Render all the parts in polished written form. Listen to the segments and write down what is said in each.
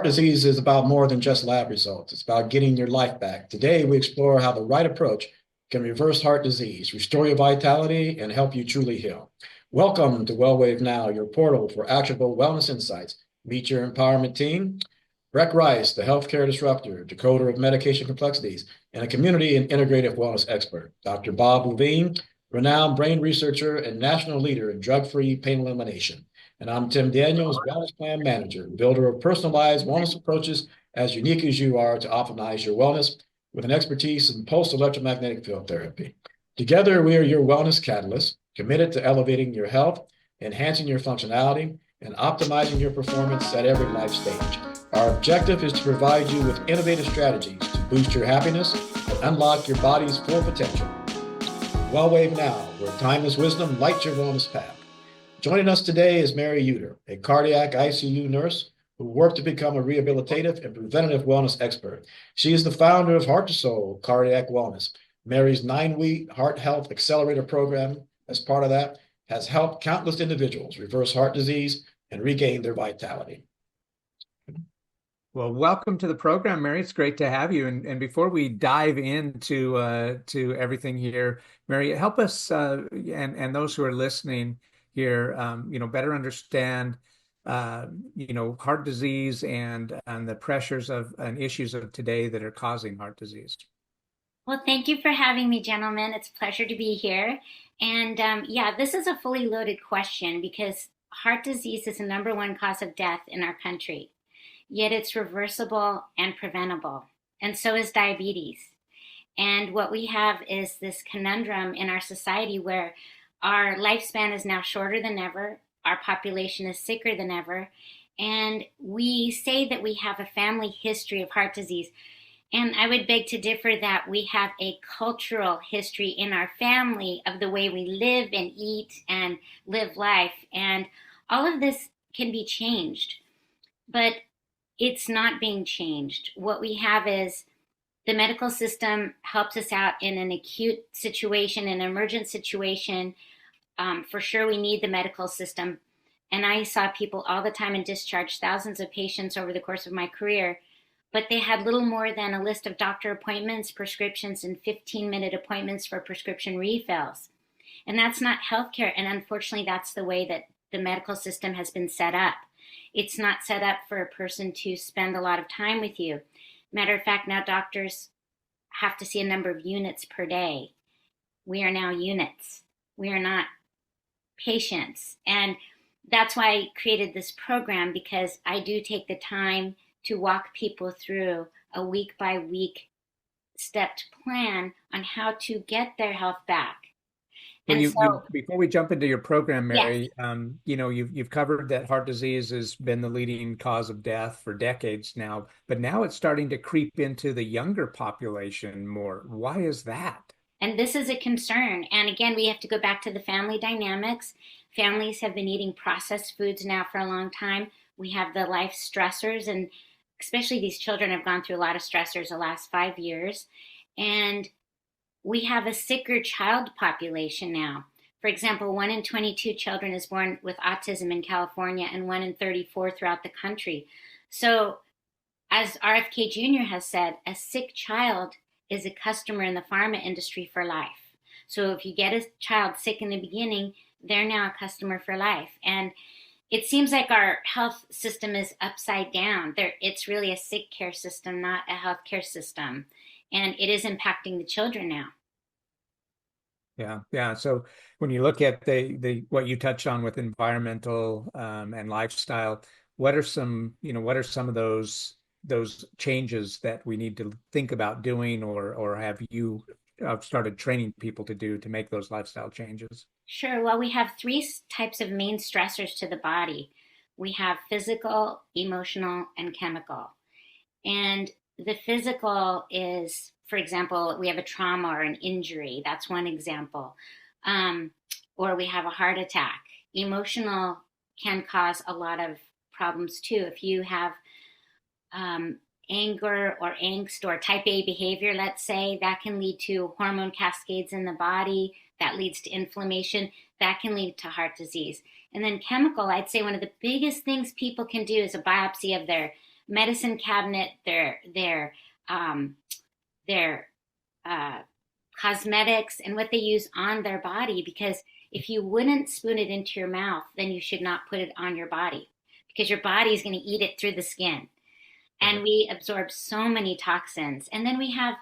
Disease is about more than just lab results. It's about getting your life back. Today, we explore how the right approach can reverse heart disease, restore your vitality, and help you truly heal. Welcome to WellWaveNOW, your portal for actionable wellness insights. Meet your empowerment team, Breck, the healthcare disruptor, decoder of medication complexities, and a community and integrative wellness expert. Dr. Bob Levine, renowned brain researcher and national leader in drug-free pain elimination. And I'm Tim Daniels, Wellness Plan Manager, builder of personalized wellness approaches as unique as you are to optimize your wellness with an expertise in pulse electromagnetic field therapy. Together, we are your wellness catalysts, committed to elevating your health, enhancing your functionality, and optimizing your performance at every life stage. Our objective is to provide you with innovative strategies to boost your happiness and unlock your body's full potential. WellWaveNOW, where timeless wisdom lights your wellness path. Joining us today is Mary Yuter, a cardiac ICU nurse who worked to become a rehabilitative and preventative wellness expert. She is the founder of Heart to Soul Cardiac Wellness. Mary's 9-week Heart Health Accelerator program, as part of that, has helped countless individuals reverse heart disease and regain their vitality. Well, welcome to the program, Mary. It's great to have you. And before we dive into to everything here, Mary, help us and those who are listening here, better understand, heart disease and the pressures of and issues of today that are causing heart disease. Well, thank you for having me, gentlemen. It's a pleasure to be here. And this is a fully loaded question because heart disease is the #1 cause of death in our country. Yet it's reversible and preventable. And so is diabetes. And what we have is this conundrum in our society where our lifespan is now shorter than ever. Our population is sicker than ever. And we say that we have a family history of heart disease. And I would beg to differ that we have a cultural history in our family of the way we live and eat and live life. And all of this can be changed. But it's not being changed. What we have is the medical system helps us out in an acute situation, an emergent situation. For sure, we need the medical system. And I saw people all the time and discharged thousands of patients over the course of my career, but they had little more than a list of doctor appointments, prescriptions, and 15-minute appointments for prescription refills. And that's not healthcare. And unfortunately, that's the way that the medical system has been set up. It's not set up for a person to spend a lot of time with you. Matter of fact, now doctors have to see a number of units per day. We are now units. We are not patients. And that's why I created this program, because I do take the time to walk people through a week-by-week stepped plan on how to get their health back. Well, before we jump into your program, Mary, yes. You've covered that heart disease has been the leading cause of death for decades now, but now it's starting to creep into the younger population more. Why is that? And this is a concern. And again, we have to go back to the family dynamics. Families have been eating processed foods now for a long time. We have the life stressors, and especially these children have gone through a lot of stressors the last 5 years. And we have a sicker child population now. For example, 1 in 22 children is born with autism in California and 1 in 34 throughout the country. So as RFK Jr. has said, a sick child is a customer in the pharma industry for life. So if you get a child sick in the beginning, they're now a customer for life. And it seems like our health system is upside down. It's really a sick care system, not a health care system. And it is impacting the children now. Yeah. So when you look at the what you touched on with environmental and lifestyle, what are some of those changes that we need to think about doing, or have you started training people to do to make those lifestyle changes? Sure. Well, we have 3 types of main stressors to the body. We have physical, emotional, and chemical. And the physical is, for example, we have a trauma or an injury. That's one example. Or we have a heart attack. Emotional can cause a lot of problems too. If you have anger or angst or type A behavior, let's say, that can lead to hormone cascades in the body. That leads to inflammation. That can lead to heart disease. And then chemical, I'd say one of the biggest things people can do is a biopsy of their medicine cabinet, their cosmetics, and what they use on their body. Because if you wouldn't spoon it into your mouth, then you should not put it on your body, because your body is going to eat it through the skin. And we absorb so many toxins. And then we have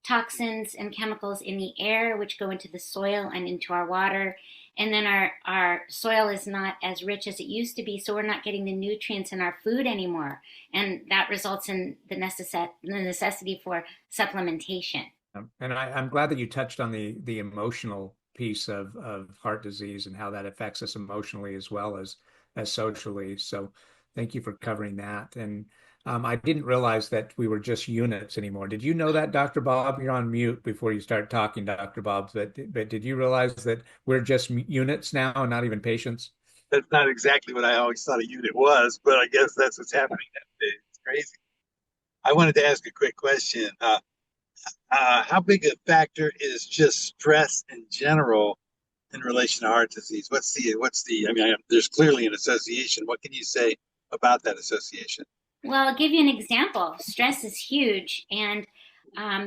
toxins and chemicals in the air, which go into the soil and into our water. And then our soil is not as rich as it used to be, so we're not getting the nutrients in our food anymore. And that results in the necessity for supplementation. And I'm glad that you touched on the emotional piece of heart disease and how that affects us emotionally as well as socially. So thank you for covering that. And I didn't realize that we were just units anymore. Did you know that, Dr. Bob? You're on mute before you start talking, Dr. Bob. But did you realize that we're just units now and not even patients? That's not exactly what I always thought a unit was, but I guess that's what's happening nowadays. It's crazy. I wanted to ask a quick question. How big a factor is just stress in general in relation to heart disease? What's the, I mean, there's clearly an association. What can you say about that association? Well, I'll give you an example. Stress is huge, and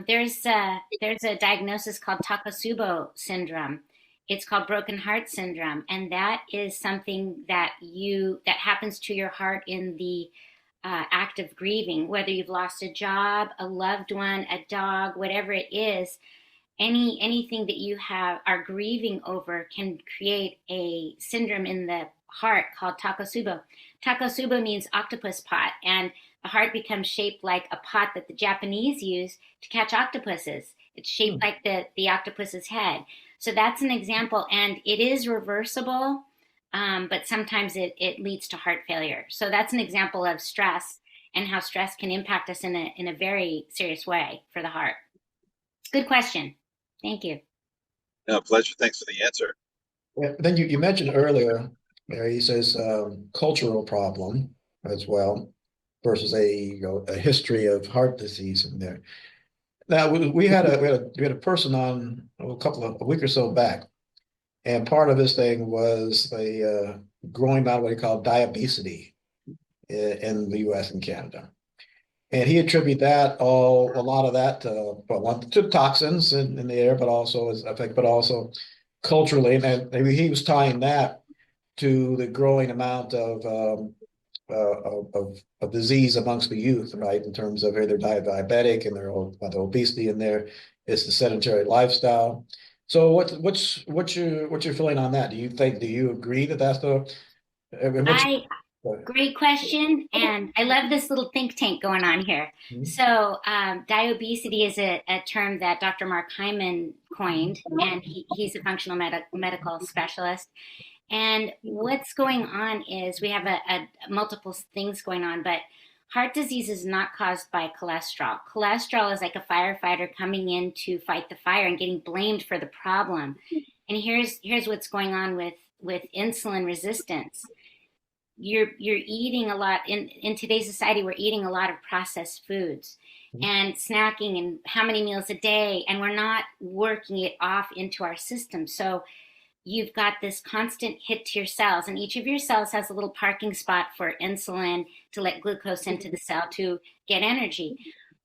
there's a diagnosis called Takotsubo syndrome. It's called broken heart syndrome, and that is something that happens to your heart in the act of grieving. Whether you've lost a job, a loved one, a dog, whatever it is, anything that you are grieving over can create a syndrome in the heart called Takotsubo. Takotsubo means octopus pot, and the heart becomes shaped like a pot that the Japanese use to catch octopuses. It's shaped like the octopus's head. So that's an example, and it is reversible, but sometimes it leads to heart failure. So that's an example of stress and how stress can impact us in a very serious way for the heart. Good question. Thank you. No, pleasure. Thanks for the answer. Yeah, then you mentioned earlier, Mary, he says cultural problem as well versus a history of heart disease in there. Now we had a person on a week or so back, and part of his thing was the growing amount of what he called diabesity in the U.S. and Canada. And he attributed a lot of that to toxins in the air, but also culturally. And he was tying that to the growing amount of disease amongst the youth, right? In terms of they're diabetic and the obesity in there. It's the sedentary lifestyle. So what's your feeling on that? Do you agree that that's Great question. And I love this little think tank going on here. Mm-hmm. So diabesity is a term that Dr. Mark Hyman coined, and he's a functional medical specialist. And what's going on is we have multiple things going on, but heart disease is not caused by cholesterol. Cholesterol is like a firefighter coming in to fight the fire and getting blamed for the problem. And here's what's going on with insulin resistance. You're eating a lot in today's society. We're eating a lot of processed foods and snacking and how many meals a day, and we're not working it off into our system. So you've got this constant hit to your cells, and each of your cells has a little parking spot for insulin to let glucose into the cell to get energy.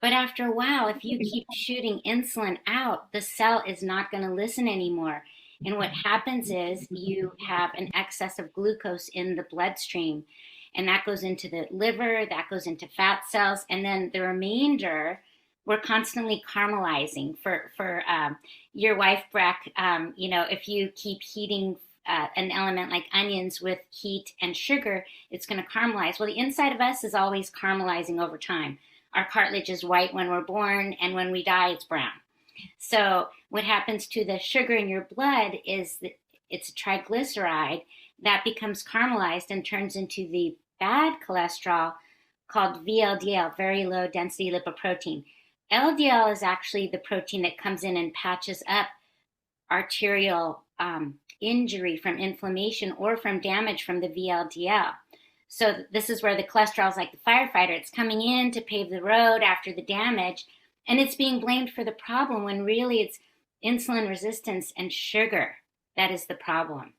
But after a while, if you keep shooting insulin out, the cell is not going to listen anymore. And what happens is you have an excess of glucose in the bloodstream, and that goes into the liver, that goes into fat cells, and then the remainder, we're constantly caramelizing. For your wife, Breck, if you keep heating an element like onions with heat and sugar, it's going to caramelize. Well, the inside of us is always caramelizing over time. Our cartilage is white when we're born, and when we die, it's brown. So what happens to the sugar in your blood is that it's a triglyceride that becomes caramelized and turns into the bad cholesterol called VLDL, very low density lipoprotein. LDL is actually the protein that comes in and patches up arterial injury from inflammation or from damage from the VLDL. So this is where the cholesterol is like the firefighter. It's coming in to pave the road after the damage, and it's being blamed for the problem when really it's insulin resistance and sugar that is the problem.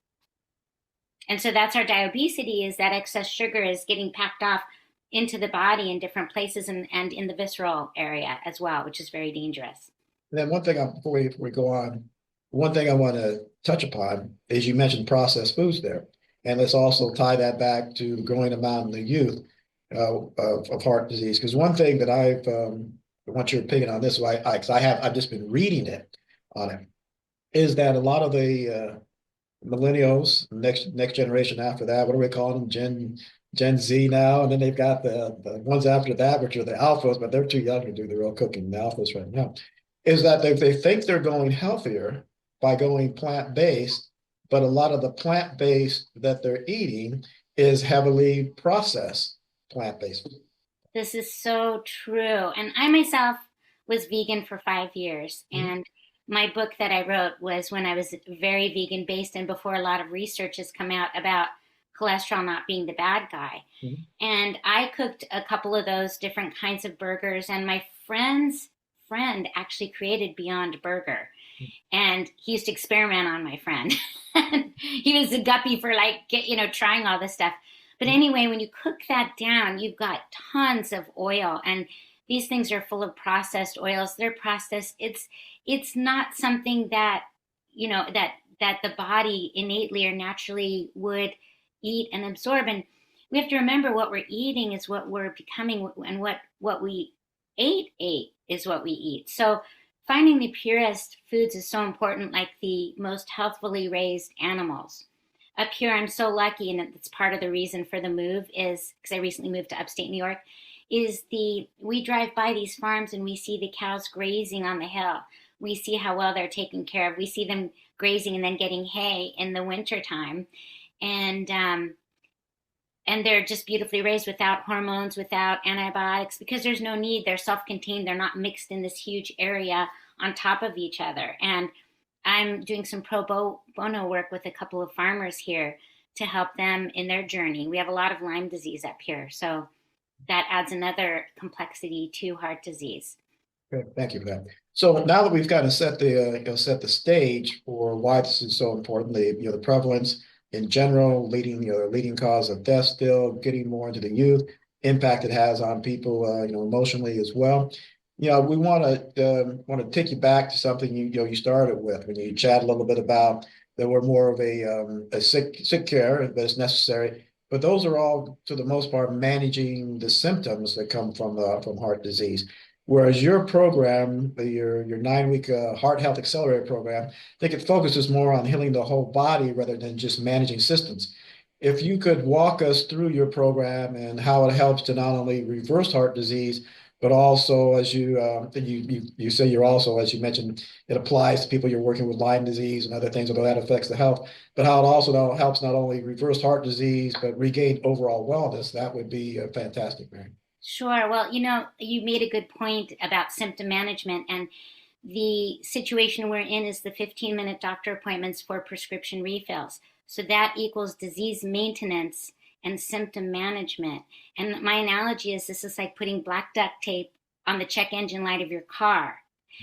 And so that's our diabesity, is that excess sugar is getting packed off into the body in different places and in the visceral area as well, which is very dangerous. And then one thing, before we go on, one thing I want to touch upon is you mentioned processed foods there. And let's also tie that back to the growing amount in the youth of heart disease. Because one thing that I want your opinion on this, because I've just been reading it on it, is that a lot of the millennials, next generation after that, what are we calling them? Gen Z now, and then they've got the ones after that, which are the alphas, but they're too young to do the real cooking, the alphas right now, is that they think they're going healthier by going plant-based, but a lot of the plant-based that they're eating is heavily processed plant-based. This is so true. And I myself was vegan for 5 years. And my book that I wrote was when I was very vegan based and before a lot of research has come out about cholesterol not being the bad guy. And I cooked a couple of those different kinds of burgers, and my friend's friend actually created Beyond Burger. And he used to experiment on my friend. He was a guppy for trying all this stuff. But anyway, when you cook that down, you've got tons of oil, and these things are full of processed oils. They're processed. It's not something that, that the body innately or naturally would eat and absorb. And we have to remember what we're eating is what we're becoming, and what we ate is what we eat. So finding the purest foods is so important, like the most healthfully raised animals. Up here, I'm so lucky, and it's part of the reason for the move is because I recently moved to upstate New York, we drive by these farms and we see the cows grazing on the hill. We see how well they're taken care of. We see them grazing and then getting hay in the winter time. And they're just beautifully raised without hormones, without antibiotics, because there's no need. They're self-contained. They're not mixed in this huge area on top of each other. And I'm doing some pro bono work with a couple of farmers here to help them in their journey. We have a lot of Lyme disease up here, so that adds another complexity to heart disease. Okay, thank you for that. So now that we've kind of set the stage for why this is so important, the prevalence in general, leading cause of death, still getting more into the youth, impact it has on people, emotionally as well. We want to take you back to something you started with when you chat a little bit about that we're more of a sick care, but it's necessary. But those are all, to the most part, managing the symptoms that come from heart disease. Whereas your program, your 9-week Heart Health Accelerator program, I think it focuses more on healing the whole body rather than just managing systems. If you could walk us through your program and how it helps to not only reverse heart disease, but also, as you say, you're also, as you mentioned, it applies to people you're working with Lyme disease and other things, although that affects the health, but how it also helps not only reverse heart disease, but regain overall wellness. That would be fantastic, Mary. Sure. Well, you made a good point about symptom management, and the situation we're in is the 15-minute doctor appointments for prescription refills. So that equals disease maintenance and symptom management. And my analogy is this is like putting black duct tape on the check engine light of your car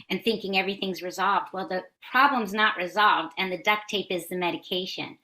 and thinking everything's resolved. Well, the problem's not resolved, and the duct tape is the medication.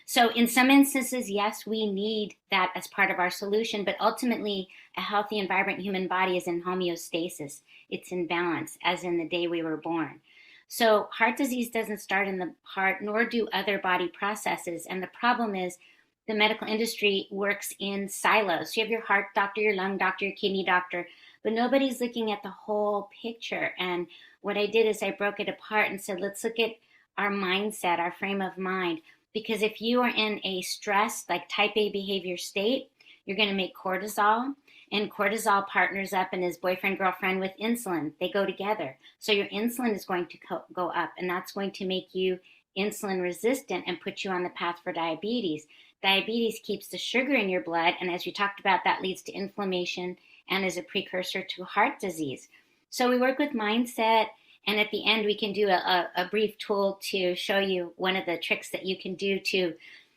So in some instances, yes, we need that as part of our solution, but ultimately a healthy and vibrant human body is in homeostasis. It's in balance, as in the day we were born. So heart disease doesn't start in the heart, nor do other body processes. And the problem is the medical industry works in silos. So you have your heart doctor, your lung doctor, your kidney doctor, but nobody's looking at the whole picture. And what I did is I broke it apart and said, let's look at our mindset, our frame of mind. Because if you are in a stressed, like type A behavior state, you're going to make cortisol, and cortisol partners up and is boyfriend, girlfriend with insulin. They go together. So your insulin is going to go up, and that's going to make you insulin resistant and put you on the path for diabetes. Diabetes keeps the sugar in your blood, and as we talked about, that leads to inflammation and is a precursor to heart disease. So we work with mindset, and at the end we can do a brief tool to show you one of the tricks that you can do to,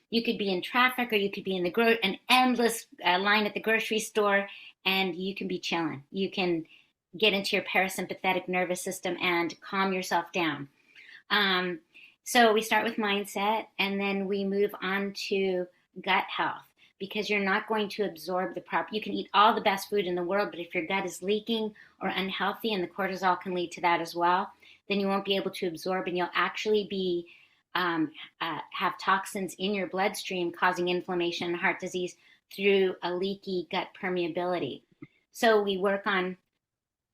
you could be in traffic or you could be in an endless line at the grocery store, and you can be chilling. You can get into your parasympathetic nervous system and calm yourself down. So we start with mindset, and then we move on to gut health. because you're not going to absorb the proper. You can eat all the best food in the world, but if your gut is leaking or unhealthy, and the cortisol can lead to that as well, then you won't be able to absorb, and you'll actually be have toxins in your bloodstream causing inflammation and heart disease through a leaky gut permeability. So we work on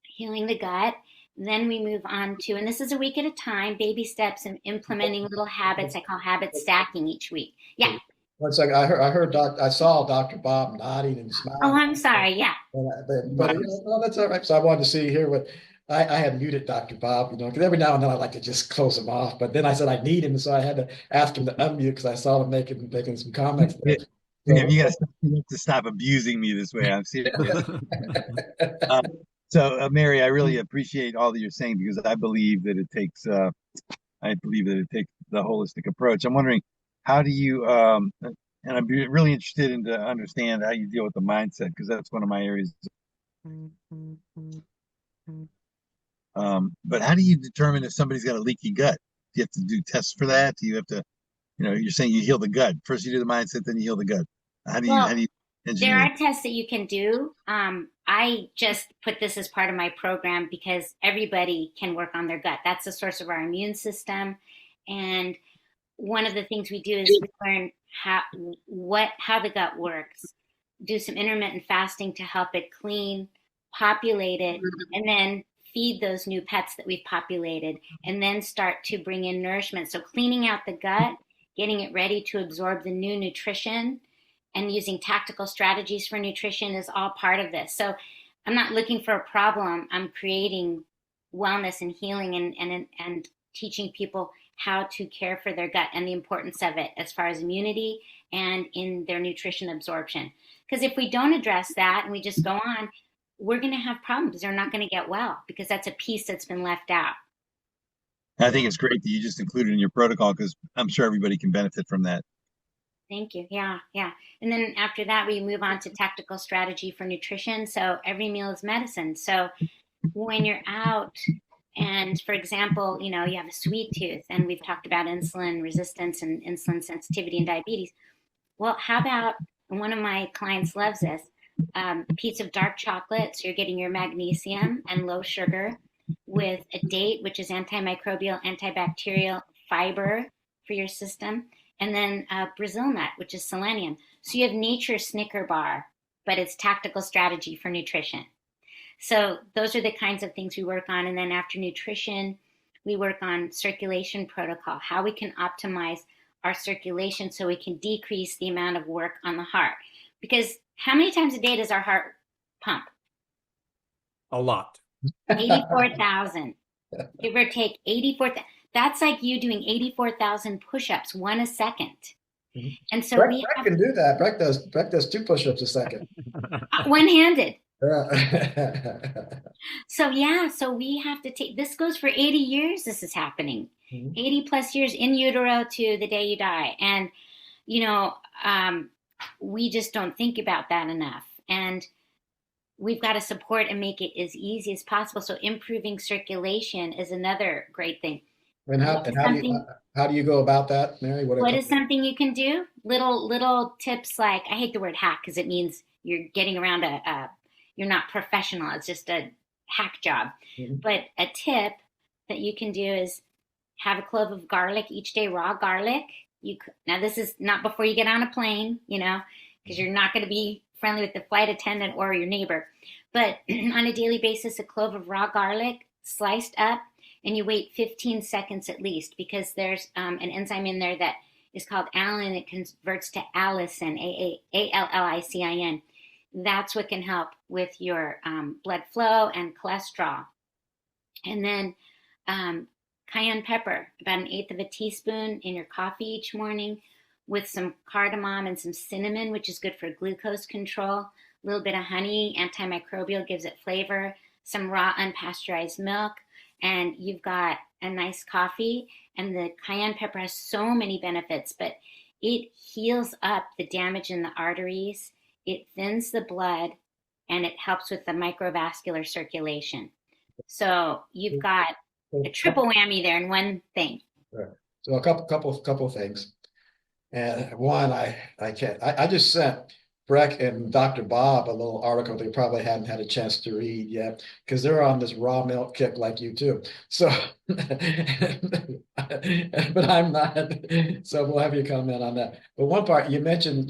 healing the gut. Then we move on to, and this is a week at a time, baby steps and implementing little habits. I call habit stacking each week. Yeah. One second, I saw Dr. Bob nodding and smiling. Oh, I'm sorry. Yeah. But that's all right. So I wanted to see here what I had muted Dr. Bob, because every now and then I like to just close him off. But then I said I need him, so I had to ask him to unmute because I saw him making some comments there. You have to stop abusing me this way. I'm serious. So, Mary, I really appreciate all that you're saying, because I believe that it takes the holistic approach. I'm wondering, how do you, and I'm really interested in to understand how you deal with the mindset, because that's one of my areas. But how do you determine if somebody's got a leaky gut? Do you have to do tests for that? Do you have to, you're saying you heal the gut. First you do the mindset, then you heal the gut. How do you engineer? There are tests that you can do. I just put this as part of my program because everybody can work on their gut. That's the source of our immune system. And one of the things we do is we learn how the gut works, do some intermittent fasting to help it clean, populate it, and then feed those new pets that we've populated, and then start to bring in nourishment. So cleaning out the gut, getting it ready to absorb the new nutrition, and using tactical strategies for nutrition is all part of this. So I'm not looking for a problem. I'm creating wellness and healing and teaching people how to care for their gut and the importance of it as far as immunity and in their nutrition absorption. Because if we don't address that and we just go on, we're going to have problems. They're not going to get well, because that's a piece that's been left out. I think it's great that you just included in your protocol, because I'm sure everybody can benefit from that. Thank you. Yeah. And then after that, we move on to tactical strategy for nutrition. So every meal is medicine. So when you're out and, for example, you have a sweet tooth, and we've talked about insulin resistance and insulin sensitivity and diabetes. Well, how about, and one of my clients loves this, a piece of dark chocolate. So you're getting your magnesium and low sugar with a date, which is antimicrobial, antibacterial fiber for your system. And then Brazil nut, which is selenium. So you have nature's Snicker bar, but it's tactical strategy for nutrition. So those are the kinds of things we work on. And then after nutrition, we work on circulation protocol, how we can optimize our circulation so we can decrease the amount of work on the heart. Because how many times a day does our heart pump? A lot. 84,000. Give or take 84,000. That's like you doing 84,000 push-ups, one a second. Mm-hmm. And so Breck can do that. Breck does 2 push-ups a second. One-handed. Yeah. So we have to take, this goes for 80 years. This is happening. 80 plus years in utero to the day you die. And, we just don't think about that enough. And we've got to support and make it as easy as possible. So improving circulation is another great thing. And how do you go about that, Mary? What is something you can do? Little tips, like, I hate the word hack because it means you're getting around you're not professional. It's just a hack job. Mm-hmm. But a tip that you can do is have a clove of garlic each day, raw garlic. Now this is not before you get on a plane, because you're not going to be friendly with the flight attendant or your neighbor. But on a daily basis, a clove of raw garlic sliced up, and you wait 15 seconds at least, because there's an enzyme in there that is called allicin. It converts to allicin, allicin. That's what can help with your blood flow and cholesterol. And then cayenne pepper, about 1/8 of a teaspoon in your coffee each morning, with some cardamom and some cinnamon, which is good for glucose control. A little bit of honey, antimicrobial, gives it flavor. Some raw unpasteurized milk, and you've got a nice coffee. And the cayenne pepper has so many benefits, but it heals up the damage in the arteries. It thins the blood, and it helps with the microvascular circulation. So you've got a triple whammy there in one thing. So a couple of things. And one, I can't. I just sent Breck and Dr. Bob a little article they probably hadn't had a chance to read yet because they're on this raw milk kick like you too. So, but I'm not. So we'll have you comment on that. But one part you mentioned,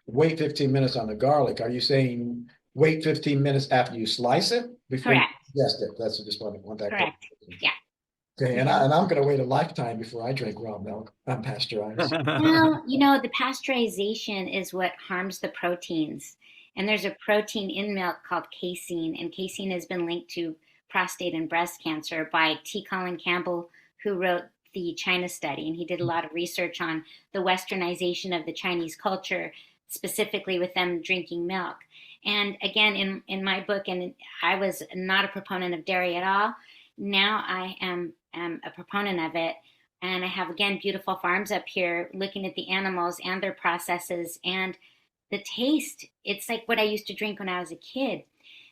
wait 15 minutes on the garlic. Are you saying wait 15 minutes after you slice it before you Correct. ingest it? That's just want that. Correct. Yeah. Okay, and I'm going to wait a lifetime before I drink raw milk. I'm pasteurized. Well, the pasteurization is what harms the proteins. And there's a protein in milk called casein, and casein has been linked to prostate and breast cancer by T. Colin Campbell, who wrote the China study. And he did a lot of research on the westernization of the Chinese culture, specifically with them drinking milk. And again, in my book, and I was not a proponent of dairy at all. Now I am a proponent of it. And I have, again, beautiful farms up here looking at the animals and their processes and the taste. It's like what I used to drink when I was a kid.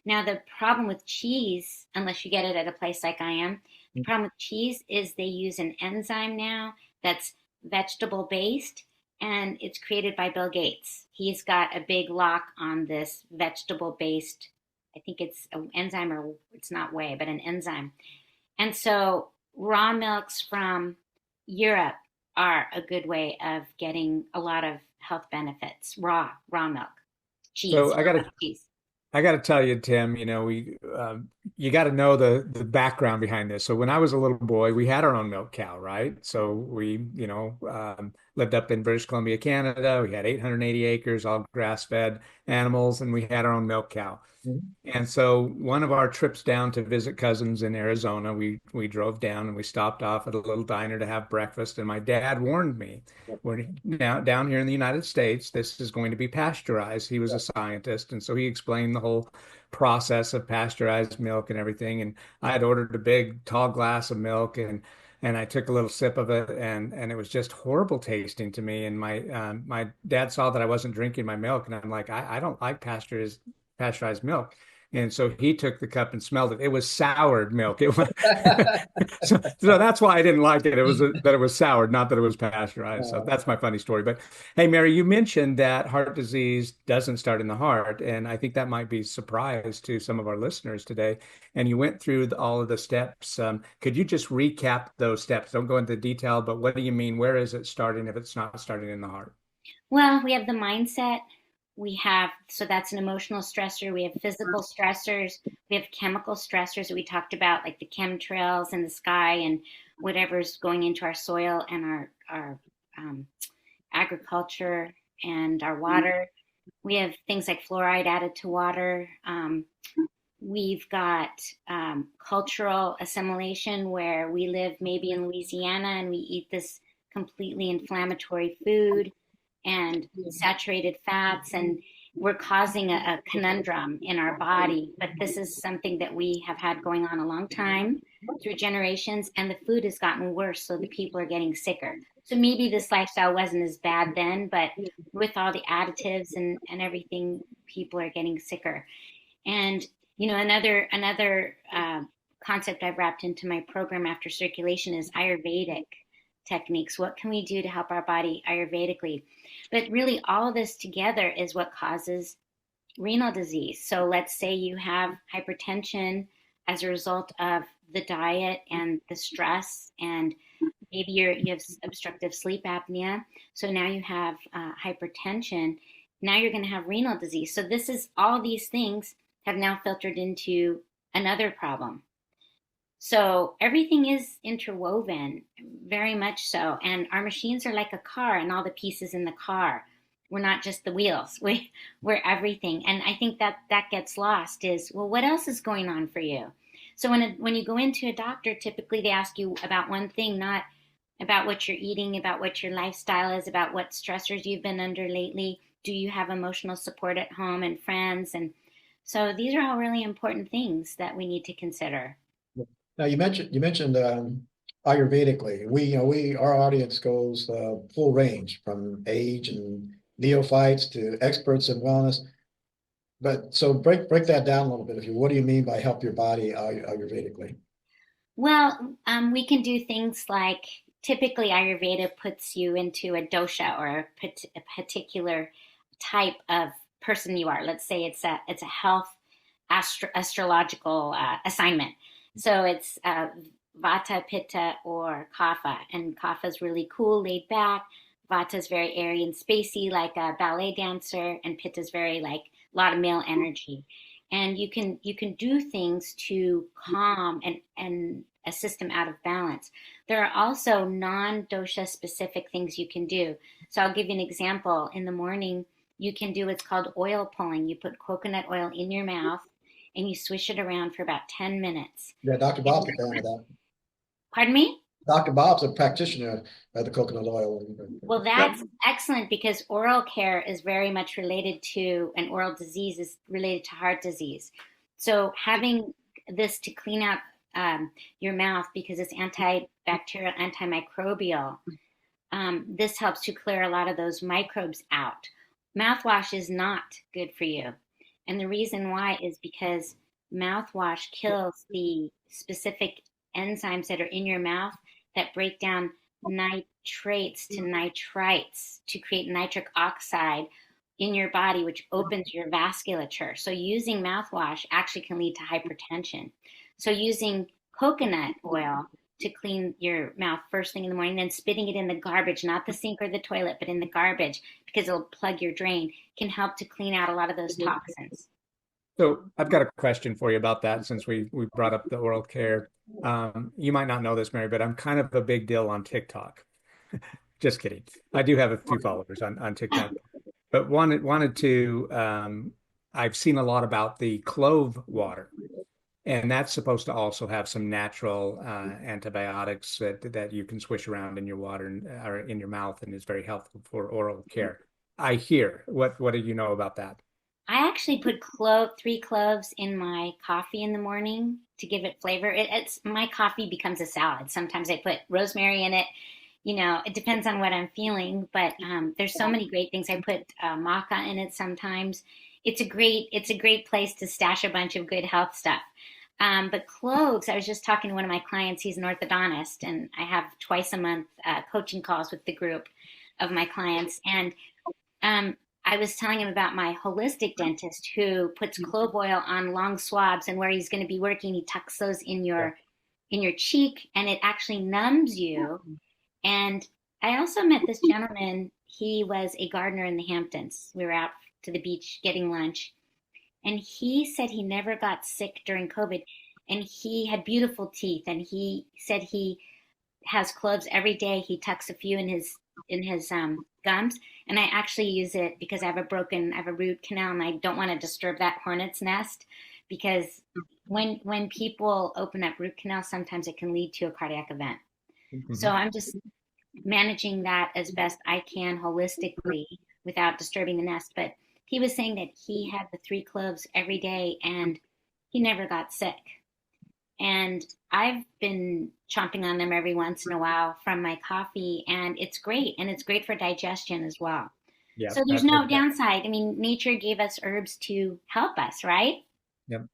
Now, the problem with cheese, unless you get it at a place like I am, the problem with cheese is they use an enzyme now that's vegetable based, and it's created by Bill Gates. He's got a big lock on this vegetable based, I think it's an enzyme, or it's not whey, but an enzyme. And so raw milks from Europe are a good way of getting a lot of health benefits. Raw milk, cheese. So cheese. I got to tell you, Tim, you got to know the background behind this. So when I was a little boy, we had our own milk cow, right? So we, lived up in British Columbia, Canada. We had 880 acres, all grass-fed animals, and we had our own milk cow. And so one of our trips down to visit cousins in Arizona, we drove down and we stopped off at a little diner to have breakfast. And my dad warned me, we're now down here in the United States, this is going to be pasteurized. He was a scientist. And so he explained the whole process of pasteurized milk and everything. And I had ordered a big tall glass of milk, and I took a little sip of it, and it was just horrible tasting to me. And my dad saw that I wasn't drinking my milk, and I'm like, I don't like pasteurized milk. And so he took the cup and smelled it. It was soured milk. It was so that's why I didn't like it. It was that it was soured, not that it was pasteurized. So that's my funny story. But hey, Mary, you mentioned that heart disease doesn't start in the heart, and I think that might be a surprise to some of our listeners today. And you went through all of the steps. Could you just recap those steps? Don't go into detail, but what do you mean? Where is it starting if it's not starting in the heart? Well, we have the mindset. So that's an emotional stressor. We have physical stressors. We have chemical stressors that we talked about, like the chemtrails in the sky and whatever's going into our soil and our agriculture and our water. We have things like fluoride added to water. We've got cultural assimilation, where we live maybe in Louisiana and we eat this completely inflammatory food and saturated fats, and we're causing a conundrum in our body. But this is something that we have had going on a long time through generations, and the food has gotten worse, so the people are getting sicker. So maybe this lifestyle wasn't as bad then, but with all the additives and everything, people are getting sicker. And another concept I've wrapped into my program after circulation is ayurvedic techniques. What can we do to help our body ayurvedically? But really, all of this together is what causes renal disease. So let's say you have hypertension as a result of the diet and the stress, and maybe you have obstructive sleep apnea. So now you have hypertension. Now you're going to have renal disease. So all these things have now filtered into another problem. So everything is interwoven, very much so. And our machines are like a car, and all the pieces in the car. We're not just the wheels. We're everything. And I think that gets lost is, well, what else is going on for you? So when you go into a doctor, typically they ask you about one thing, not about what you're eating, about what your lifestyle is, about what stressors you've been under lately. Do you have emotional support at home and friends? And so these are all really important things that we need to consider. Now you mentioned Ayurvedically. Our audience goes full range from age and neophytes to experts in wellness. But so break that down a little bit. What do you mean by help your body Ayurvedically? Well, we can do things like typically Ayurveda puts you into a dosha or a particular type of person you are. Let's say it's a health astrological assignment. So it's Vata, Pitta, or Kapha. And Kapha is really cool, laid back. Vata is very airy and spacey, like a ballet dancer, and Pitta is very like a lot of male energy. And you can do things to calm and a system out of balance. There are also non-dosha specific things you can do. So I'll give you an example. In the morning, you can do what's called oil pulling. You put coconut oil in your mouth and you swish it around for about 10 minutes. Yeah, Dr. Bob's a fan of that. Pardon me? Dr. Bob's a practitioner of the coconut oil. Well, that's excellent because oral care is very much related to, and oral disease is related to heart disease. So having this to clean out your mouth because it's antibacterial, antimicrobial, this helps to clear a lot of those microbes out. Mouthwash is not good for you. And the reason why is because mouthwash kills the specific enzymes that are in your mouth that break down nitrates to nitrites to create nitric oxide in your body, which opens your vasculature. So using mouthwash actually can lead to hypertension. So using coconut oil to clean your mouth first thing in the morning, then spitting it in the garbage, not the sink or the toilet, but in the garbage, because it'll plug your drain, can help to clean out a lot of those toxins. So I've got a question for you about that since we brought up the oral care. You might not know this, Mary, but I'm kind of a big deal on TikTok. Just kidding. I do have a few followers on TikTok, but wanted to, I've seen a lot about the clove water. And that's supposed to also have some natural antibiotics that you can swish around in your water or in your mouth, and is very helpful for oral care. I hear. What do you know about that? I actually put 3 cloves in my coffee in the morning to give it flavor. It's my coffee becomes a salad. Sometimes I put rosemary in it. You know, it depends on what I'm feeling, but there's so many great things. I put maca in it sometimes. It's a great place to stash a bunch of good health stuff. But cloves, I was just talking to one of my clients. He's an orthodontist, and I have twice a month coaching calls with the group of my clients. And I was telling him about my holistic dentist who puts clove oil on long swabs, and where he's going to be working, he tucks those in your cheek, and it actually numbs you. And I also met this gentleman. He was a gardener in the Hamptons. We were out to the beach getting lunch. And he said he never got sick during COVID. And he had beautiful teeth. And he said he has cloves every day. He tucks a few in his gums. And I actually use it because I have a root canal, and I don't want to disturb that hornet's nest. Because when people open up root canals, sometimes it can lead to a cardiac event. Mm-hmm. So I'm just managing that as best I can holistically without disturbing the nest. But he was saying that he had the 3 cloves every day and he never got sick. And I've been chomping on them every once in a while from my coffee, and it's great. And it's great for digestion as well. Yeah, so there's no downside. I mean, nature gave us herbs to help us, right? Yep.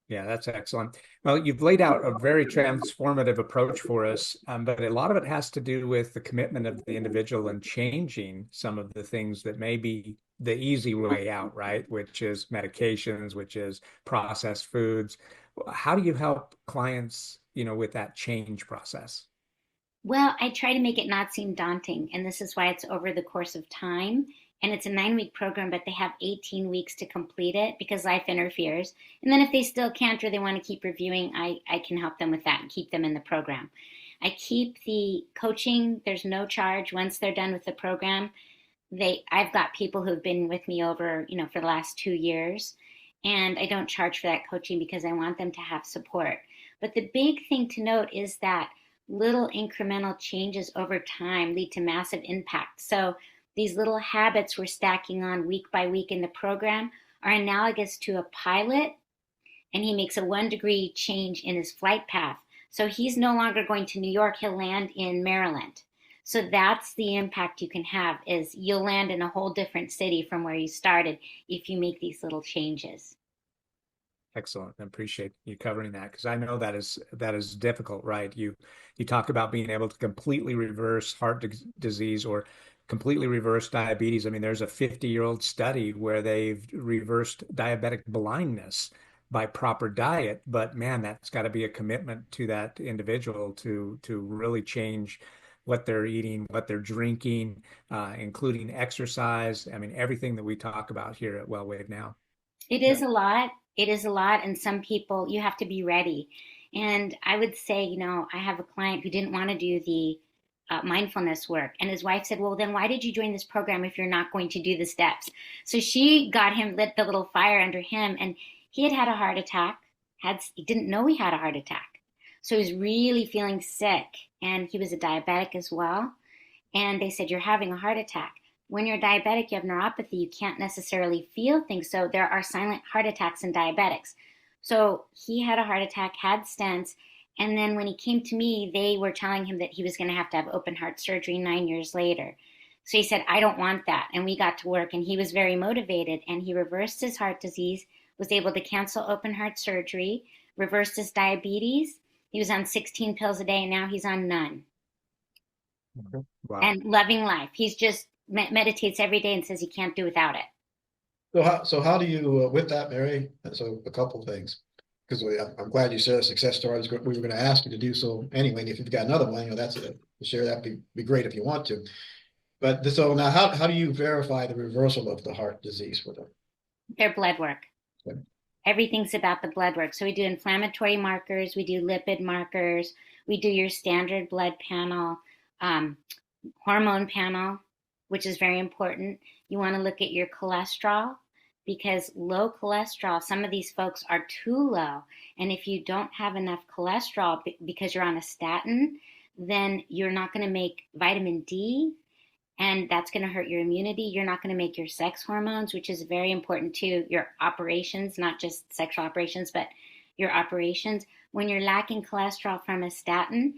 Yeah, that's excellent. Well, you've laid out a very transformative approach for us, but a lot of it has to do with the commitment of the individual and changing some of the things that may be the easy way out, right? Which is medications, which is processed foods. How do you help clients, with that change process? Well, I try to make it not seem daunting, and this is why it's over the course of time. And it's a 9-week program, but they have 18 weeks to complete it because life interferes. And then if they still can't, or they want to keep reviewing, I can help them with that and keep them in the program. I keep the coaching. There's no charge once they're done with the program. I've got people who've been with me over, for the last 2 years, and I don't charge for that coaching because I want them to have support. But the big thing to note is that little incremental changes over time lead to massive impact. So these little habits we're stacking on week by week in the program are analogous to a pilot, and he makes a 1-degree change in his flight path. So he's no longer going to New York, he'll land in Maryland. So that's the impact you can have, is you'll land in a whole different city from where you started if you make these little changes. Excellent. I appreciate you covering that because I know that is difficult, right? You talk about being able to completely reverse heart disease or completely reverse diabetes. I mean, there's a 50-year-old study where they've reversed diabetic blindness by proper diet, but man, that's got to be a commitment to that individual to really change what they're eating, what they're drinking, including exercise. I mean, everything that we talk about here at WellWave Now. It is a lot. It is a lot. And some people, you have to be ready. And I would say, I have a client who didn't want to do the mindfulness work. And his wife said, well, then why did you join this program if you're not going to do the steps? So she got him, lit the little fire under him. And he had a heart attack. He didn't know he had a heart attack. So he was really feeling sick. And he was a diabetic as well. And they said, you're having a heart attack. When you're diabetic, you have neuropathy, you can't necessarily feel things. So there are silent heart attacks in diabetics. So he had a heart attack, had stents. And then when he came to me, they were telling him that he was going to have open heart surgery 9 years later. So he said, I don't want that. And we got to work and he was very motivated and he reversed his heart disease, was able to cancel open heart surgery, reversed his diabetes. He was on 16 pills a day and now he's on none. Wow. And loving life. He's just meditates every day and says he can't do without it. So how do you, with that, Mary? So a couple of things, because I'm glad you said a success story. We were going to ask you to do so anyway. And if you've got another one, that's it. Share that be great if you want to. But so now, how do you verify the reversal of the heart disease for them? Their blood work. Okay. Everything's about the blood work. So we do inflammatory markers, we do lipid markers, we do your standard blood panel, hormone panel, which is very important. You want to look at your cholesterol because low cholesterol, some of these folks are too low. And if you don't have enough cholesterol because you're on a statin, then you're not going to make vitamin D, and that's going to hurt your immunity. You're not going to make your sex hormones, which is very important to your operations, not just sexual operations, but your operations. When you're lacking cholesterol from a statin,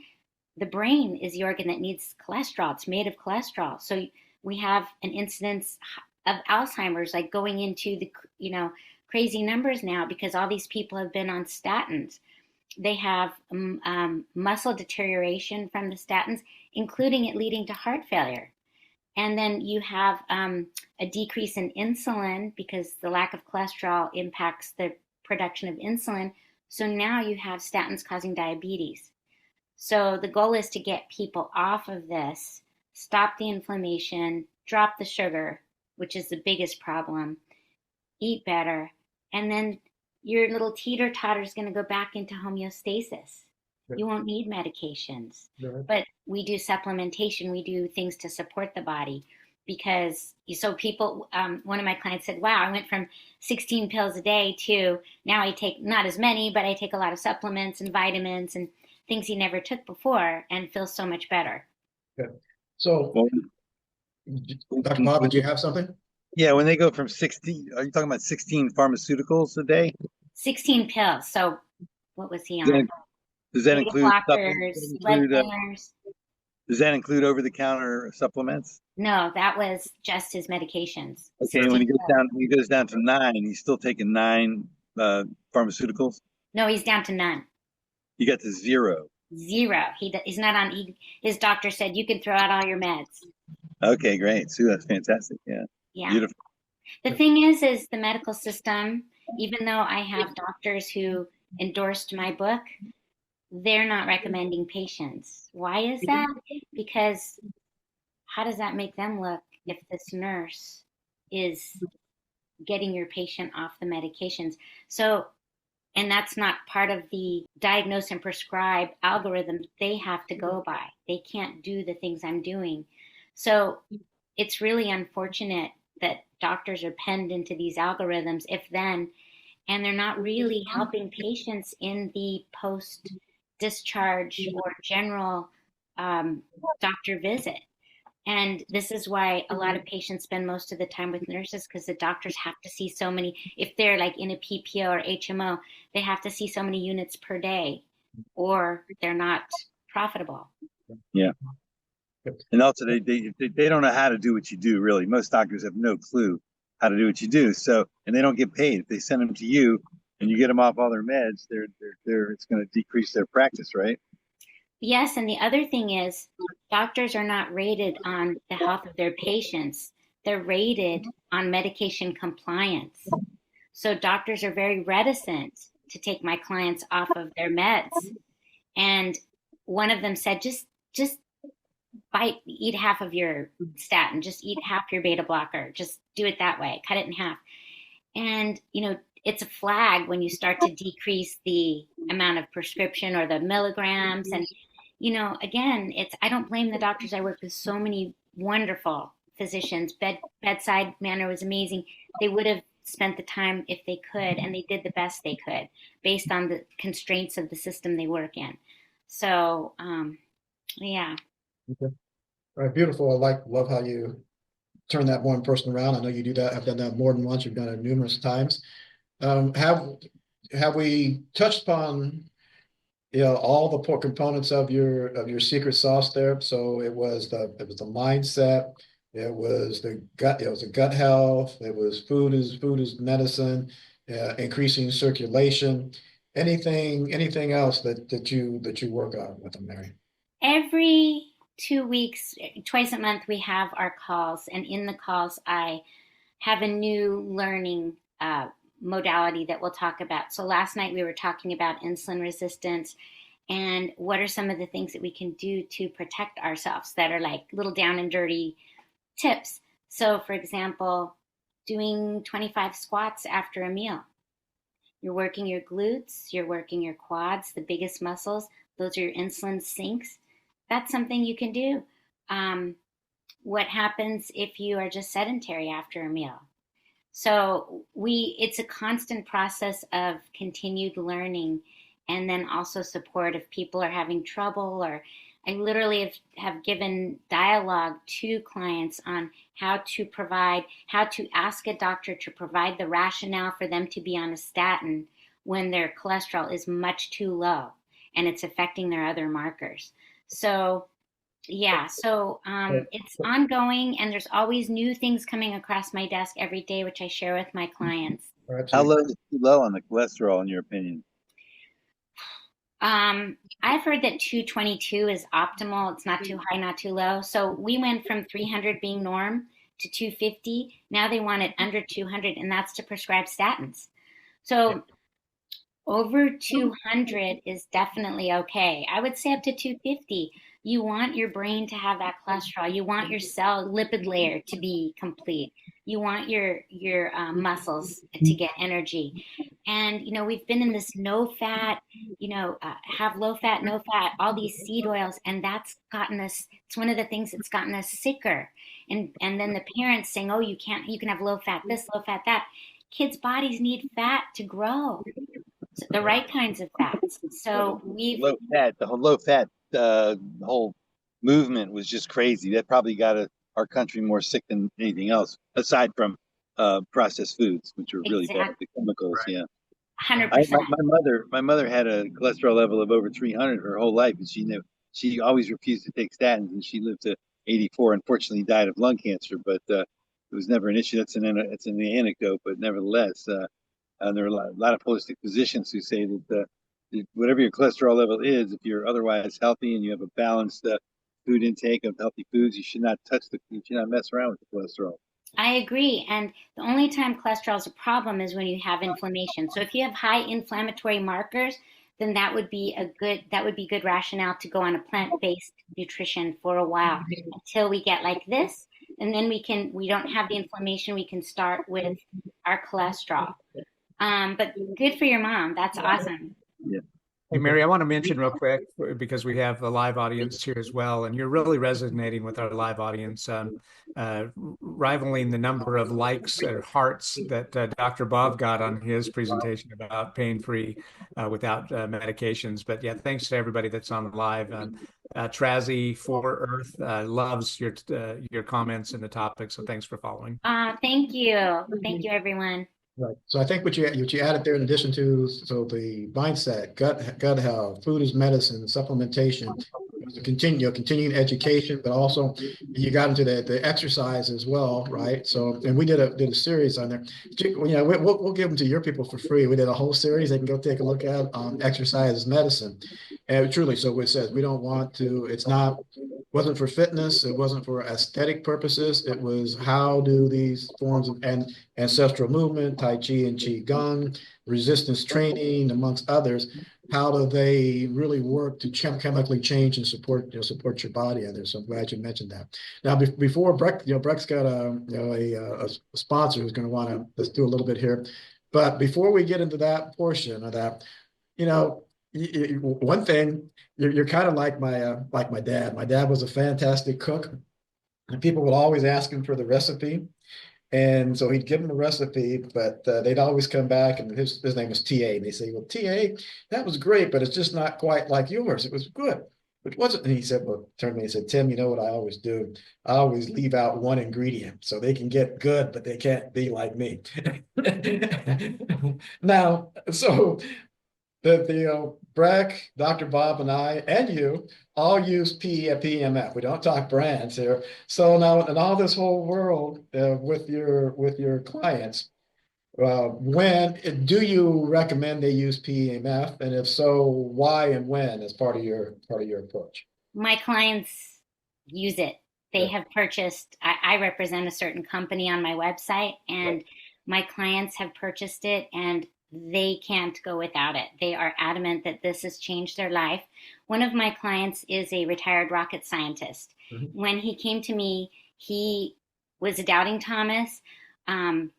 the brain is the organ that needs cholesterol. It's made of cholesterol. So we have an incidence of Alzheimer's, like going into the, crazy numbers now because all these people have been on statins. They have muscle deterioration from the statins, including it leading to heart failure. And then you have a decrease in insulin because the lack of cholesterol impacts the production of insulin. So now you have statins causing diabetes. So the goal is to get people off of this, stop the inflammation, drop the sugar, which is the biggest problem, eat better, and then your little teeter-totter is going to go back into homeostasis. You won't need medications. Right. But we do supplementation. We do things to support the body because so people, one of my clients said, wow, I went from 16 pills a day to now I take not as many, but I take a lot of supplements and vitamins and things he never took before and feels so much better. Okay. So, Dr. Bob, did you have something? Yeah, when they go from 16, are you talking about 16 pharmaceuticals a day? 16 pills. So what was he on? Does that include blockers, blood thinners? Does that include over-the-counter supplements? No, that was just his medications. Okay, when he goes down to 9, he's still taking 9 pharmaceuticals? No, he's down to none. You got to 0. 0. He's not on. His doctor said you can throw out all your meds. Okay, great. Sue, that's fantastic. Yeah. Beautiful. The thing is the medical system, even though I have doctors who endorsed my book, they're not recommending patients. Why is that? Because how does that make them look if this nurse is getting your patient off the medications? So, and that's not part of the diagnose and prescribe algorithm they have to go by. They can't do the things I'm doing. So it's really unfortunate that doctors are penned into these algorithms, if then, and they're not really helping patients in the post-discharge or general doctor visit. And this is why a lot of patients spend most of the time with nurses because the doctors have to see so many, if they're like in a PPO or HMO, they have to see so many units per day or they're not profitable. Yeah. And also they don't know how to do what you do, really. Most doctors have no clue how to do what you do. So, and they don't get paid. If they send them to you, and you get them off all their meds, it's going to decrease their practice, right? Yes, and the other thing is doctors are not rated on the health of their patients. They're rated on medication compliance. So doctors are very reticent to take my clients off of their meds. And one of them said, just eat half of your statin, just eat half your beta blocker, just do it that way, cut it in half. And, it's a flag when you start to decrease the amount of prescription or the milligrams. And, again, I don't blame the doctors. I worked with so many wonderful physicians. Bedside manner was amazing. They would have spent the time if they could, and they did the best they could based on the constraints of the system they work in. So, yeah. Okay. All right, beautiful. Love how you turn that one person around. I know you do that. I've done that more than once. You've done it numerous times. Have we touched upon all the components of your secret sauce there? So it was the mindset, it was the gut health, it was food is medicine, increasing circulation. Anything else that you work on with them, Mary? Every 2 weeks, twice a month, we have our calls, and in the calls, I have a new learning modality that we'll talk about. So last night we were talking about insulin resistance and what are some of the things that we can do to protect ourselves that are like little down and dirty tips. So for example, doing 25 squats after a meal. You're working your glutes, you're working your quads, the biggest muscles. Those are your insulin sinks. That's something you can do. What happens if you are just sedentary after a meal? So it's a constant process of continued learning, and then also support if people are having trouble, or I literally have given dialogue to clients on how to ask a doctor to provide the rationale for them to be on a statin when their cholesterol is much too low and it's affecting their other markers. So it's ongoing, and there's always new things coming across my desk every day, which I share with my clients. How low is too low on the cholesterol, in your opinion? I've heard that 222 is optimal. It's not too high, not too low. So we went from 300 being norm to 250. Now they want it under 200, and that's to prescribe statins. So over 200 is definitely okay. I would say up to 250. You want your brain to have that cholesterol. You want your cell lipid layer to be complete. You want your muscles to get energy. And, we've been in this no fat, have low fat, no fat, all these seed oils. And that's gotten us, it's one of the things that's gotten us sicker. And then the parents saying, oh, you can have low fat this, low fat that. Kids' bodies need fat to grow. The right kinds of fats. So the whole low fat whole movement was just crazy. That probably got our country more sick than anything else, aside from processed foods, which are really bad, the chemicals. Right. Yeah, 100%. My mother had a cholesterol level of over 300 her whole life, and she always refused to take statins, and she lived to 84. Unfortunately, died of lung cancer, but it was never an issue. It's an anecdote, but nevertheless. There are a lot of holistic physicians who say that whatever your cholesterol level is, if you're otherwise healthy and you have a balanced food intake of healthy foods, you should not mess around with the cholesterol. I agree. And the only time cholesterol is a problem is when you have inflammation. So if you have high inflammatory markers, then that would be good rationale to go on a plant-based nutrition for a while until we get like this. And then we don't have the inflammation. We can start with our cholesterol. But good for your mom. That's awesome. Yeah. Hey, Mary, I want to mention real quick, because we have a live audience here as well, and you're really resonating with our live audience, rivaling the number of likes or hearts that Dr. Bob got on his presentation about pain-free without medications. But yeah, thanks to everybody that's on live. Trazi for Earth loves your comments and the topic, so thanks for following. Thank you. Thank you, everyone. Right. So I think what you added there, in addition to the mindset, gut health, food is medicine, supplementation, was a continuing education, but also you got into the exercise as well, right? So, and we did a series on there. We'll give them to your people for free. We did a whole series they can go take a look at on exercise as medicine, and truly, so it says we don't want to. Wasn't for fitness. It wasn't for aesthetic purposes. It was how do these forms of ancestral movement, Tai Chi and Qi Gong, resistance training, amongst others, how do they really work to chemically change and support your body in there? So I'm glad you mentioned that. Now, before Breck, Breck's got a sponsor who's going to want to let's do a little bit here, but before we get into that portion of that, one thing you're kind of like my dad. My dad was a fantastic cook, and people would always ask him for the recipe. And so he'd give them a recipe, but they'd always come back, and his name was TA. And they say, well, TA, that was great, but it's just not quite like yours. It was good, but it wasn't. And he said, well, turned to me and said, Tim, you know what I always do? I always leave out one ingredient so they can get good, but they can't be like me. Now, so Breck, Dr. Bob, and I, and you all use PEMF. We don't talk brands here. So now, in all this whole world with your clients, when do you recommend they use PEMF, and if so, why and when as part of your approach? My clients use it. They have purchased. I represent a certain company on my website, and my clients have purchased it, and they can't go without it. They are adamant that this has changed their life. One of my clients is a retired rocket scientist. Mm-hmm. When he came to me, he was a doubting Thomas, and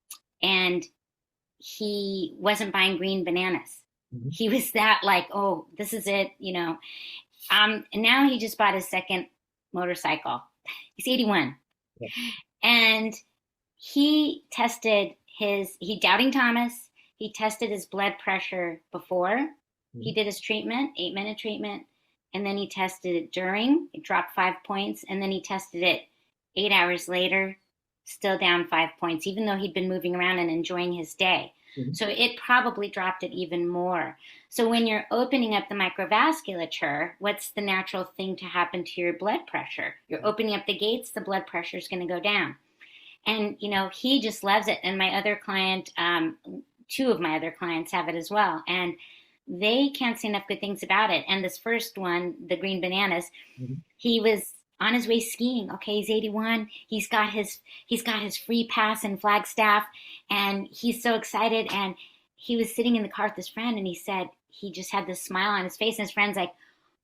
he wasn't buying green bananas. Mm-hmm. He was that like, oh, this is it, And now he just bought his second motorcycle. He's 81. Yeah. And he tested he doubting Thomas. He tested his blood pressure before he did his treatment, 8-minute treatment. And then he tested it during, it dropped 5 points. And then he tested it 8 hours later, still down 5 points, even though he'd been moving around and enjoying his day. Mm-hmm. So it probably dropped it even more. So when you're opening up the microvasculature, what's the natural thing to happen to your blood pressure? You're opening up the gates, the blood pressure is going to go down. And, he just loves it. And my other client, 2 of my other clients have it as well. And they can't say enough good things about it. And this first one, the green bananas, mm-hmm. he was on his way skiing. Okay, he's 81. He's got his free pass in Flagstaff, and he's so excited. And he was sitting in the car with his friend, and he said he just had this smile on his face. And his friend's like,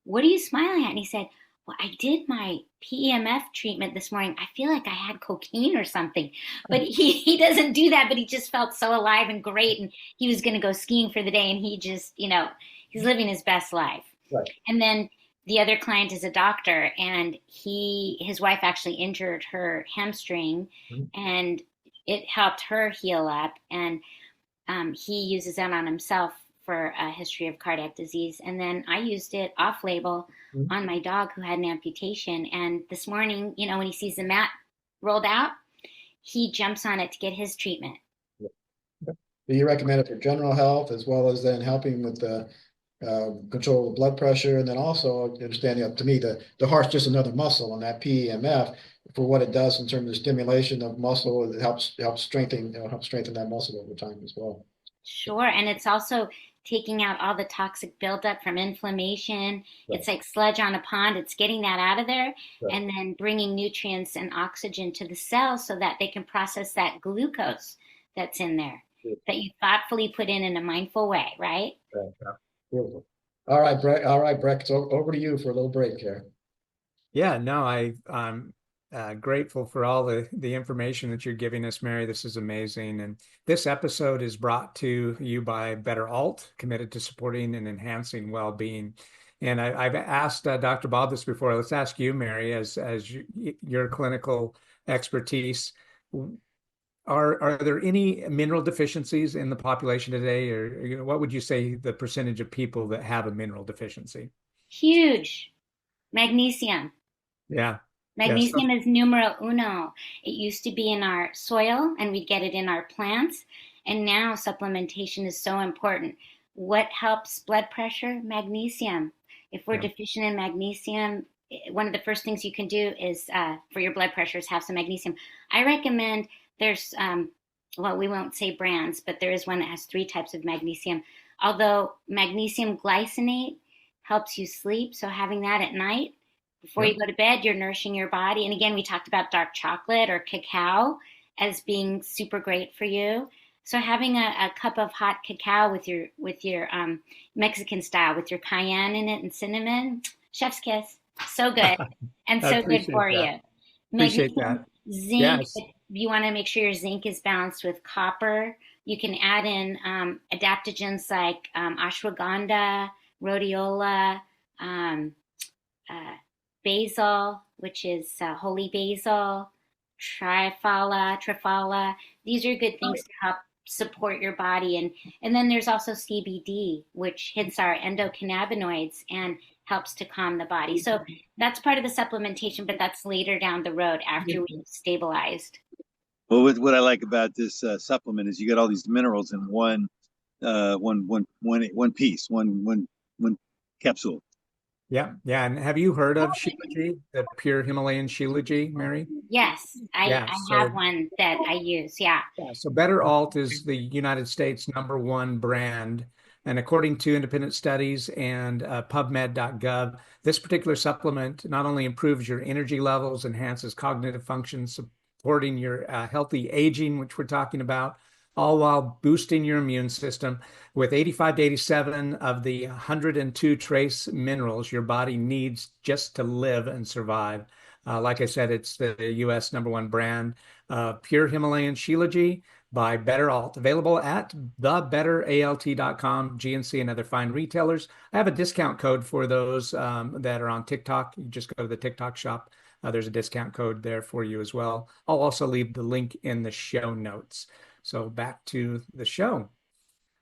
"What are you smiling at?" And he said, "Well, I did my PEMF treatment this morning. I feel like I had cocaine or something." But he doesn't do that, but he just felt so alive and great. And he was going to go skiing for the day. And he just, he's living his best life. Right. And then the other client is a doctor, and his wife actually injured her hamstring, mm-hmm. and it helped her heal up. And he uses that on himself for a history of cardiac disease. And then I used it off-label mm-hmm. on my dog who had an amputation. And this morning, when he sees the mat rolled out, he jumps on it to get his treatment. Do you recommend it for general health as well as then helping with the control of blood pressure? And then also understanding, to me, the heart's just another muscle, and that PEMF for what it does in terms of stimulation of muscle, it helps strengthen that muscle over time as well. Sure. And it's also taking out all the toxic buildup from inflammation. Right. It's like sludge on a pond. It's getting that out of there, right. and then bringing nutrients and oxygen to the cells so that they can process that glucose that's in there, good. That you thoughtfully put in a mindful way, right? Right. Yeah. Beautiful. All right, Breck. So over to you for a little break here. Yeah, no, I'm grateful for all the information that you're giving us, Mary. This is amazing. And this episode is brought to you by Better Alt, committed to supporting and enhancing well-being. And I've asked Dr. Bob this before. Let's ask you, Mary, as your clinical expertise. Are there any mineral deficiencies in the population today, or what would you say the percentage of people that have a mineral deficiency? Huge. Magnesium. Yeah. Magnesium is numero uno. It used to be in our soil, and we'd get it in our plants. And now supplementation is so important. What helps blood pressure? Magnesium. If we're deficient in magnesium, one of the first things you can do is for your blood pressures, have some magnesium. I recommend there's, well, we won't say brands, but there is one that has 3 types of magnesium. Although magnesium glycinate helps you sleep, so having that at night before you go to bed, you're nourishing your body. And again, we talked about dark chocolate or cacao as being super great for you. So having a cup of hot cacao with your Mexican style, with your cayenne in it and cinnamon, chef's kiss. So good and so good for you. Appreciate that. Zinc. Yes. You want to make sure your zinc is balanced with copper. You can add in adaptogens like ashwagandha, rhodiola, basil, which is holy basil, triphala. These are good things to help support your body. And then there's also CBD, which hits our endocannabinoids and helps to calm the body. So that's part of the supplementation, but that's later down the road after we've stabilized. Well, what I like about this supplement is you get all these minerals in one piece, one capsule. Yeah. And have you heard of Shilajit, the pure Himalayan Shilajit, Mary? Yes, I have one that I use. Yeah. So Better Alt is the United States #1 brand. And according to independent studies and PubMed.gov, this particular supplement not only improves your energy levels, enhances cognitive function, supporting your healthy aging, which we're talking about, all while boosting your immune system with 85 to 87 of the 102 trace minerals your body needs just to live and survive. Like I said, it's the US #1 brand, Pure Himalayan Shilajit by Better Alt, available at thebetteralt.com, GNC, and other fine retailers. I have a discount code for those that are on TikTok. You just go to the TikTok shop. There's a discount code there for you as well. I'll also leave the link in the show notes. So back to the show.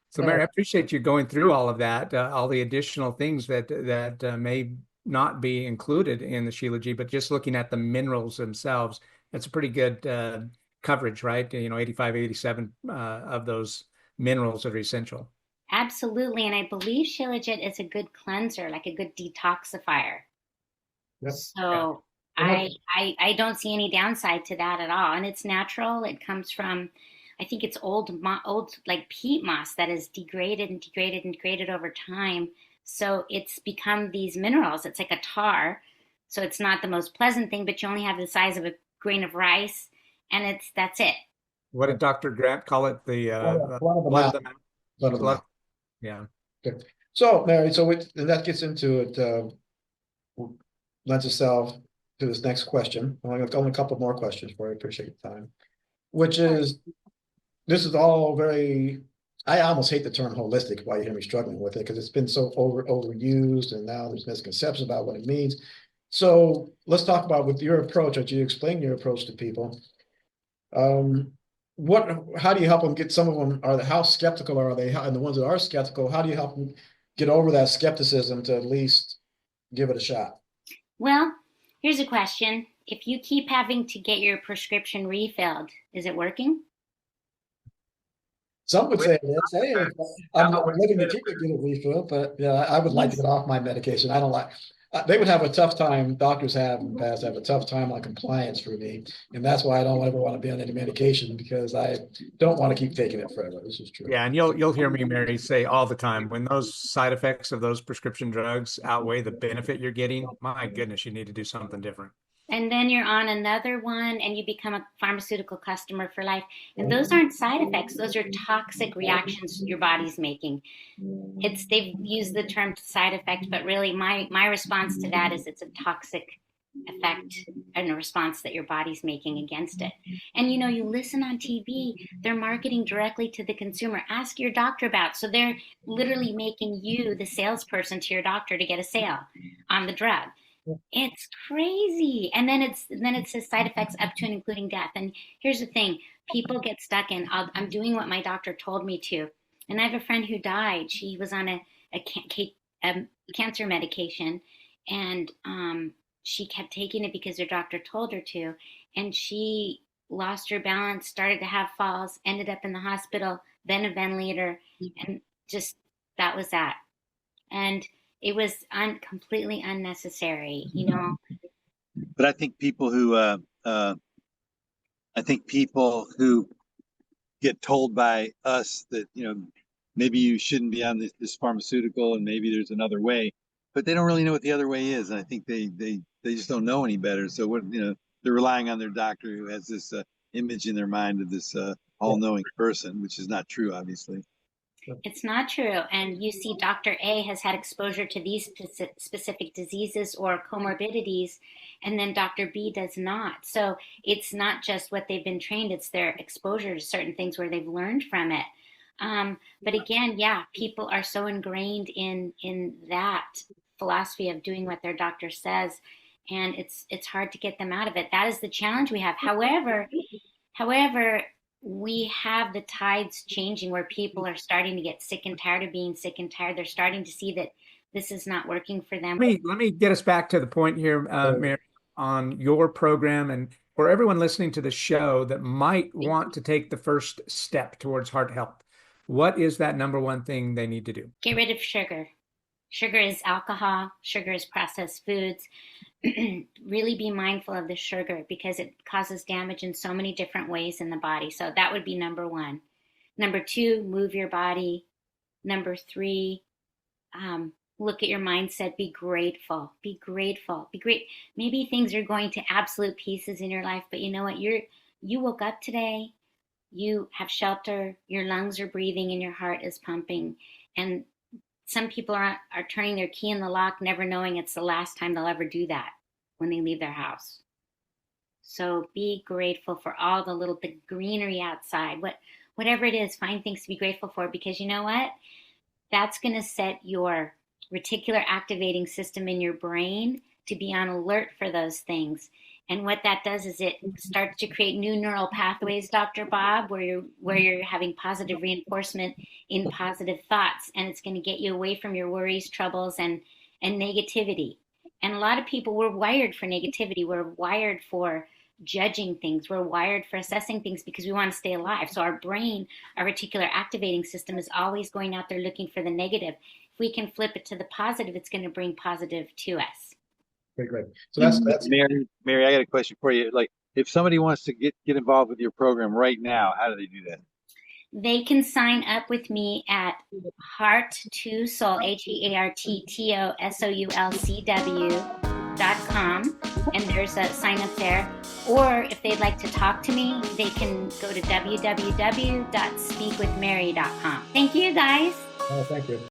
So Mary, I appreciate you going through all of that, all the additional things that may not be included in the Shilajit, but just looking at the minerals themselves, it's a pretty good coverage, right? 85, 87 of those minerals that are essential. Absolutely. And I believe Shilajit is a good cleanser, like a good detoxifier. Yep. So yeah. I don't see any downside to that at all. And it's natural. It comes from, I think it's old like peat moss that is degraded over time. So it's become these minerals. It's like a tar. So it's not the most pleasant thing, but you only have the size of a grain of rice, and that's it. What did Dr. Grant call it? The blood of the mouth. Yeah. Okay. So Mary, and that gets into it, lends itself to this next question. Only a couple more questions for you. I appreciate your time. Which is, this is all very, I almost hate the term holistic, why you hear me struggling with it, because it's been so overused, and now there's misconceptions about what it means. So let's talk about with your approach, as you explain your approach to people. How do you help them get, some of them how skeptical are they? And the ones that are skeptical, how do you help them get over that skepticism to at least give it a shot? Well, here's a question. If you keep having to get your prescription refilled, is it working? Some would say it is. Hey, I'm looking to keep it get a refill, but yeah, I would like to get off my medication. I don't like. They would have a tough time. Doctors have in the past have a tough time on compliance for me, and that's why I don't ever want to be on any medication, because I don't want to keep taking it forever. This is true. Yeah, and you'll hear me, Mary, say all the time, when those side effects of those prescription drugs outweigh the benefit you're getting, my goodness, you need to do something different. And then you're on another one and you become a pharmaceutical customer for life. And those aren't side effects. Those are toxic reactions your body's making. They've used the term side effect, but really my response to that is it's a toxic effect and a response that your body's making against it. And you listen on TV, they're marketing directly to the consumer. Ask your doctor about. So they're literally making you the salesperson to your doctor to get a sale on the drug. It's crazy. And then it says side effects up to and including death. And here's the thing, people get stuck in, I'm doing what my doctor told me to. And I have a friend who died. She was on a cancer medication, and she kept taking it because her doctor told her to. And she lost her balance, started to have falls, ended up in the hospital, then a ventilator, and just that was that. And It was completely unnecessary, But I think people who get told by us that, maybe you shouldn't be on this pharmaceutical and maybe there's another way, but they don't really know what the other way is. And I think they just don't know any better. So they're relying on their doctor who has this image in their mind of this all-knowing person, which is not true, obviously. It's not true. And you see, Dr. A has had exposure to these specific diseases or comorbidities, and then Dr. B does not. So it's not just what they've been trained, it's their exposure to certain things where they've learned from it. But again, yeah, people are so ingrained in that philosophy of doing what their doctor says, and it's hard to get them out of it. That is the challenge we have. However, we have the tides changing where people are starting to get sick and tired of being sick and tired. They're starting to see that this is not working for them. Let me get us back to the point here, Mary, on your program, and for everyone listening to the show that might want to take the first step towards heart health. What is that number one thing they need to do? Get rid of sugar. Sugar is alcohol. Sugar is processed foods. Really be mindful of the sugar because it causes damage in so many different ways in the body. So that would be number one. Number two, move your body. Number three, look at your mindset. Be grateful. Be grateful. Be great. Maybe things are going to absolute pieces in your life, but you know what? You woke up today. You have shelter. Your lungs are breathing, and your heart is pumping. And some people are turning their key in the lock, never knowing it's the last time they'll ever do that when they leave their house. So be grateful for all the greenery outside. Whatever it is, find things to be grateful for, because you know what? That's going to set your reticular activating system in your brain to be on alert for those things. And what that does is it starts to create new neural pathways, Dr. Bob, where you're having positive reinforcement in positive thoughts, and it's going to get you away from your worries, troubles, and negativity. And a lot of people, we're wired for negativity. We're wired for judging things. We're wired for assessing things because we want to stay alive. So our brain, our reticular activating system, is always going out there looking for the negative. If we can flip it to the positive, it's going to bring positive to us. Okay, great. So that's Mary, I got a question for you. Like, if somebody wants to get involved with your program right now, how do they do that? They can sign up with me at Heart2Soul, HeartToSoulCW.com, and there's a sign up there. Or if they'd like to talk to me, they can go to www.speakwithmary.com. Thank you, guys. Oh, thank you.